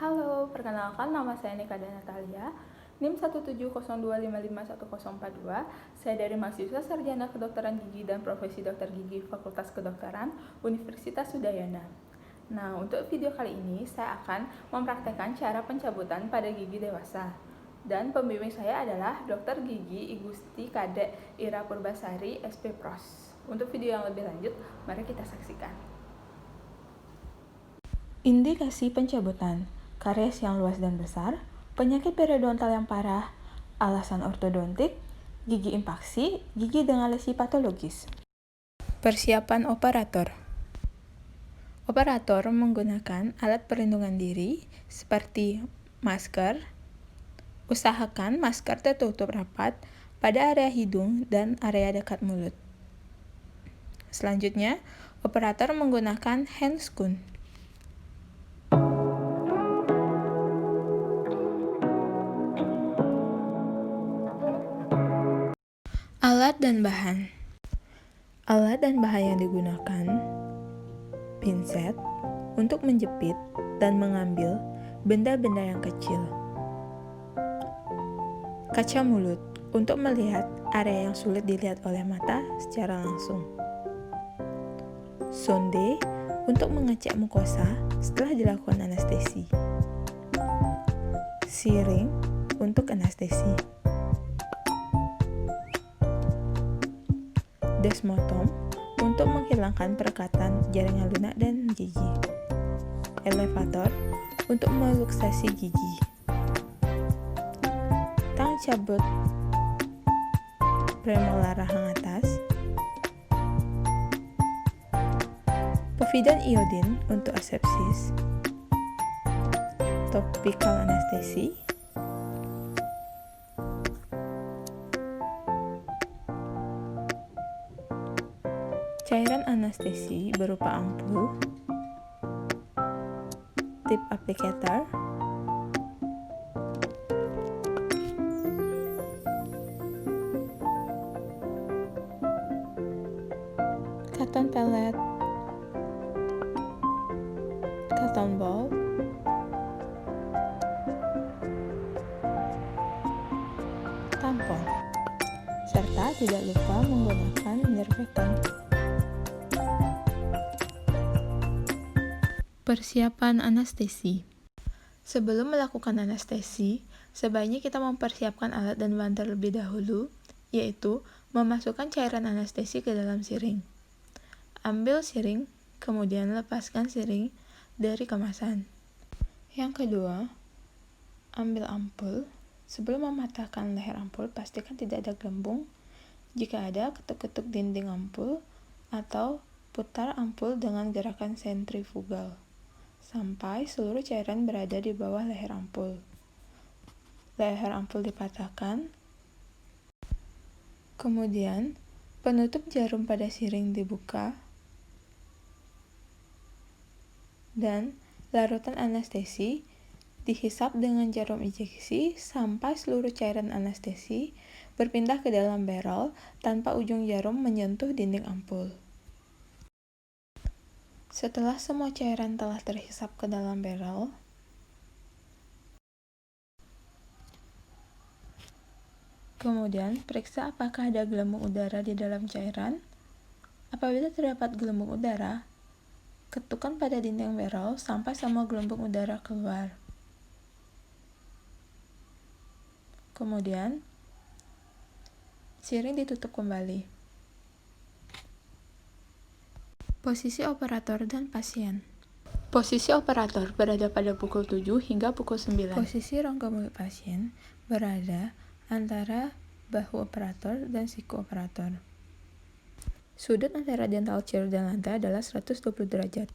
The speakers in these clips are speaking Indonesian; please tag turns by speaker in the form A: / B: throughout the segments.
A: Halo, perkenalkan nama saya Nikada Natalia, NIM 17025510042. Saya dari mahasiswa Sarjana Kedokteran Gigi dan Profesi Dokter Gigi Fakultas Kedokteran Universitas Udayana. Nah, untuk video kali ini saya akan mempraktekkan cara pencabutan pada gigi dewasa. Dan pembimbing saya adalah Dokter Gigi Igusti Kade Ira Purbasari, SP-Pros. Untuk video yang lebih lanjut, mari kita saksikan. Indikasi pencabutan: karies yang luas dan besar, penyakit periodontal yang parah, alasan ortodontik, gigi impaksi, gigi dengan lesi patologis. Persiapan operator. Operator menggunakan alat perlindungan diri seperti masker. Usahakan masker tertutup rapat pada area hidung dan area dekat mulut. Selanjutnya, operator menggunakan handscoon. Alat dan bahan. Alat dan bahan yang digunakan: pinset untuk menjepit dan mengambil benda-benda yang kecil, kaca mulut untuk melihat area yang sulit dilihat oleh mata secara langsung, sonde untuk mengecek mukosa setelah dilakukan anestesi, siring untuk anestesi, desmotom untuk menghilangkan perekatan jaringan lunak dan gigi, elevator untuk meluksasi gigi, tang cabut premolar rahang atas, povidan iodin untuk asepsis, topical anestesi, cairan anestesi berupa ampul, tip applicator, cotton pellet, cotton ball, tampon, serta tidak lupa menggunakan nerveton. Persiapan anestesi. Sebelum melakukan anestesi, sebaiknya kita mempersiapkan alat dan bahan terlebih dahulu, yaitu memasukkan cairan anestesi ke dalam siring. Ambil siring, kemudian lepaskan siring dari kemasan. Yang kedua, ambil ampul. Sebelum mematahkan leher ampul, pastikan tidak ada gelembung. Jika ada, ketuk-ketuk dinding ampul atau putar ampul dengan gerakan sentrifugal sampai seluruh cairan berada di bawah leher ampul. Leher ampul dipatahkan. Kemudian, penutup jarum pada siring dibuka dan larutan anestesi dihisap dengan jarum injeksi sampai seluruh cairan anestesi berpindah ke dalam barrel tanpa ujung jarum menyentuh dinding ampul. Setelah semua cairan telah terhisap ke dalam barrel, kemudian periksa apakah ada gelembung udara di dalam cairan. Apabila terdapat gelembung udara, ketukkan pada dinding barrel sampai semua gelembung udara keluar. Kemudian, siring ditutup kembali. Posisi operator dan pasien. Posisi operator berada pada pukul 7 hingga pukul 9. Posisi rongga mulut pasien berada antara bahu operator dan siku operator. Sudut antara dental chair dan lantai adalah 120 derajat.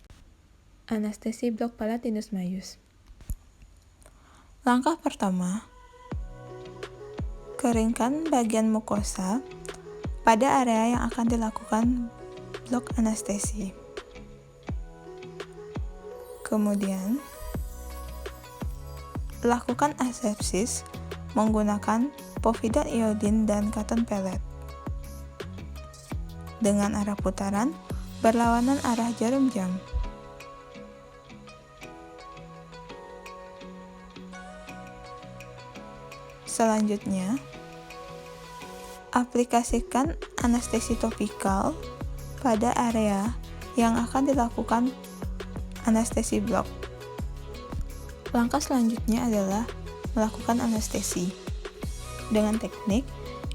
A: Anestesi blok palatinus majus. Langkah pertama, keringkan bagian mukosa pada area yang akan dilakukan blok anestesi. Kemudian, lakukan asepsis menggunakan povidan iodin dan cotton pellet dengan arah putaran berlawanan arah jarum jam. Selanjutnya, aplikasikan anestesi topikal pada area yang akan dilakukan anestesi blok. Langkah selanjutnya adalah melakukan anestesi. Dengan teknik,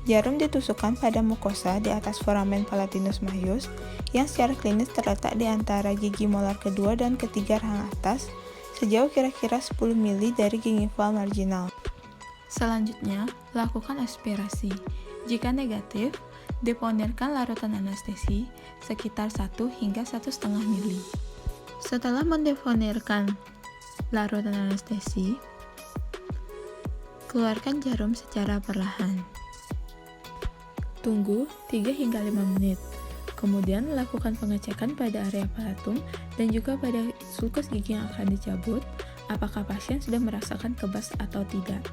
A: jarum ditusukkan pada mukosa di atas foramen palatinus majus yang secara klinis terletak di antara gigi molar kedua dan ketiga rahang atas sejauh kira-kira 10 mili dari gingival marginal. Selanjutnya, lakukan aspirasi. Jika negatif, deponerkan larutan anestesi sekitar 1 hingga 1,5 mili. Setelah mendeponerkan larutan anestesi, keluarkan jarum secara perlahan. Tunggu 3 hingga 5 menit. Kemudian lakukan pengecekan pada area palatum dan juga pada sulcus gigi yang akan dicabut, apakah pasien sudah merasakan kebas atau tidak.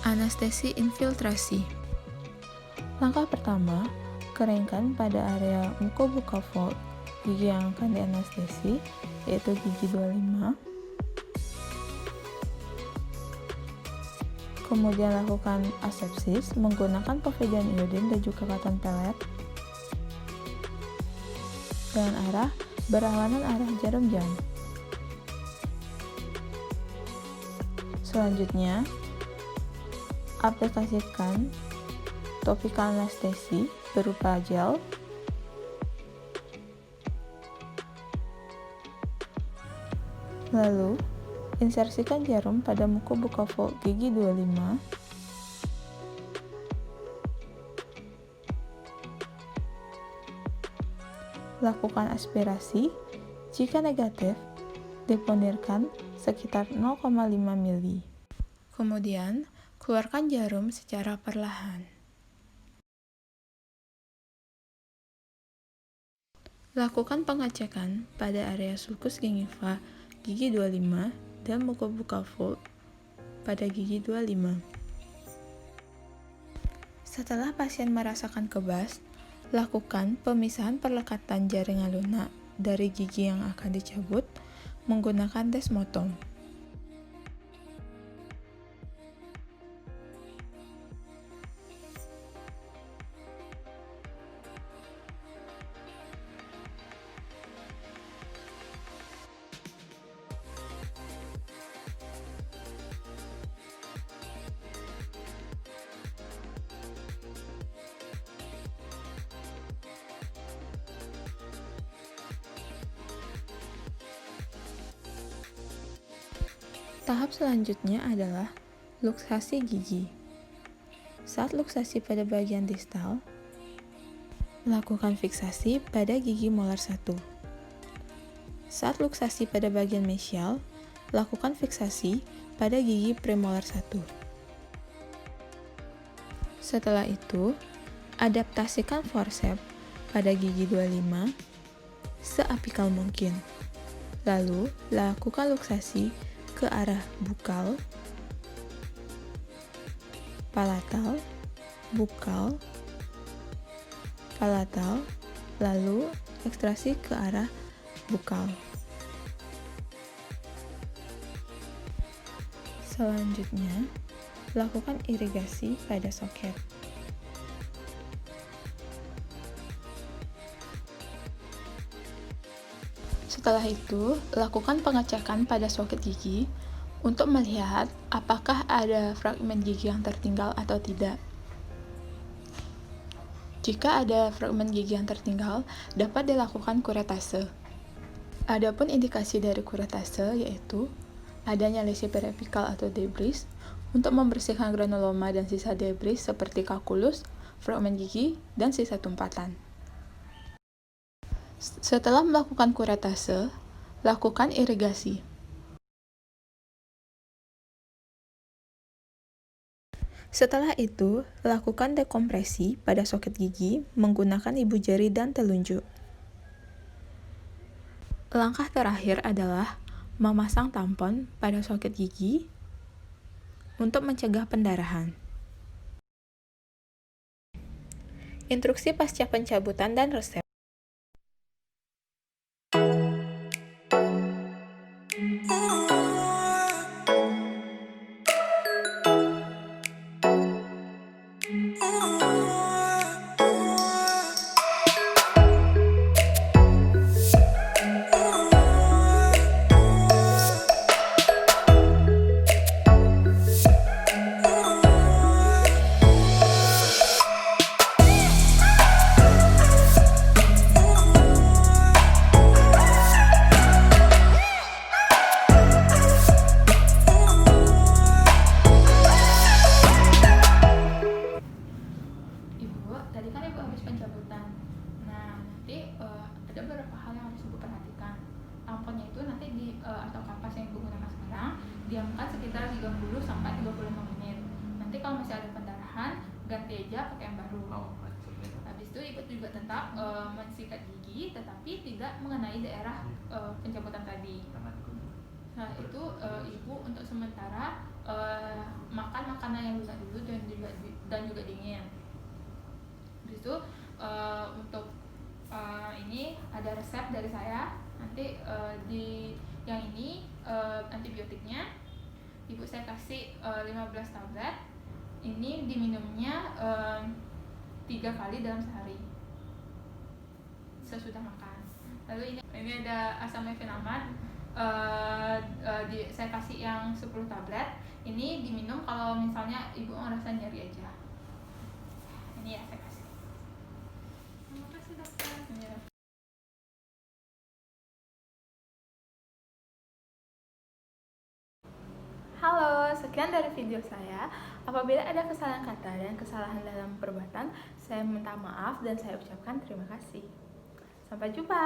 A: Anestesi infiltrasi. Langkah pertama, keringkan pada area mucobuccal fold gigi yang akan dianestesi, yaitu gigi 25. Kemudian lakukan asepsis menggunakan povidone iodine dan juga cotton pellet dengan arah berlawanan arah jarum jam. Selanjutnya, aplikasikan topikal anestesi berupa gel. Lalu, insersikan jarum pada mucobuccal fold gigi 25. Lakukan aspirasi. Jika negatif, deponerkan sekitar 0,5 mili. Kemudian, keluarkan jarum secara perlahan. Lakukan pengecekan pada area sulcus gingiva gigi 25 dan mucobuccal fold pada gigi 25. Setelah pasien merasakan kebas, lakukan pemisahan perlekatan jaringan lunak dari gigi yang akan dicabut menggunakan desmotom. Tahap selanjutnya adalah luksasi gigi. Saat luksasi pada bagian distal, lakukan fiksasi pada gigi molar 1. Saat luksasi pada bagian mesial, lakukan fiksasi pada gigi premolar 1. Setelah itu, adaptasikan forceps pada gigi 25 seapikal mungkin. Lalu, lakukan luksasi ke arah bukal, palatal, bukal, palatal, lalu ekstraksi ke arah bukal. Selanjutnya, lakukan irigasi pada soket. Setelah itu, lakukan pengecekan pada soket gigi untuk melihat apakah ada fragmen gigi yang tertinggal atau tidak. Jika ada fragmen gigi yang tertinggal, dapat dilakukan kuretase. Adapun indikasi dari kuretase yaitu adanya lesi periapikal atau debris untuk membersihkan granuloma dan sisa debris seperti kalkulus, fragmen gigi, dan sisa tumpatan. Setelah melakukan kuretase, lakukan irigasi. Setelah itu, lakukan dekompresi pada soket gigi menggunakan ibu jari dan telunjuk. Langkah terakhir adalah memasang tampon pada soket gigi untuk mencegah pendarahan. Instruksi pasca pencabutan dan resep.
B: diamkan sekitar 30-35 menit. Nanti kalau masih ada pendarahan, ganti aja pakai yang baru. Habis itu ibu juga tetap mensikat gigi, tetapi tidak mengenai daerah pencabutan tadi. Nah itu ibu untuk sementara makan makanan yang lunak dulu dan juga dingin. Habis itu untuk ini ada resep dari saya. Nanti di yang ini antibiotiknya ibu saya kasih 15 tablet. Ini diminumnya 3 kali dalam sehari sesudah makan. Lalu ini ada asam mefenamid. Saya kasih yang 10 tablet. Ini diminum kalau misalnya ibu ngerasa nyeri aja. Ini ya saya kasih. Terima kasih dokter. Ya. Halo, sekian dari video saya. Apabila ada kesalahan kata dan kesalahan dalam perbuatan, saya minta maaf dan saya ucapkan terima kasih. Sampai jumpa.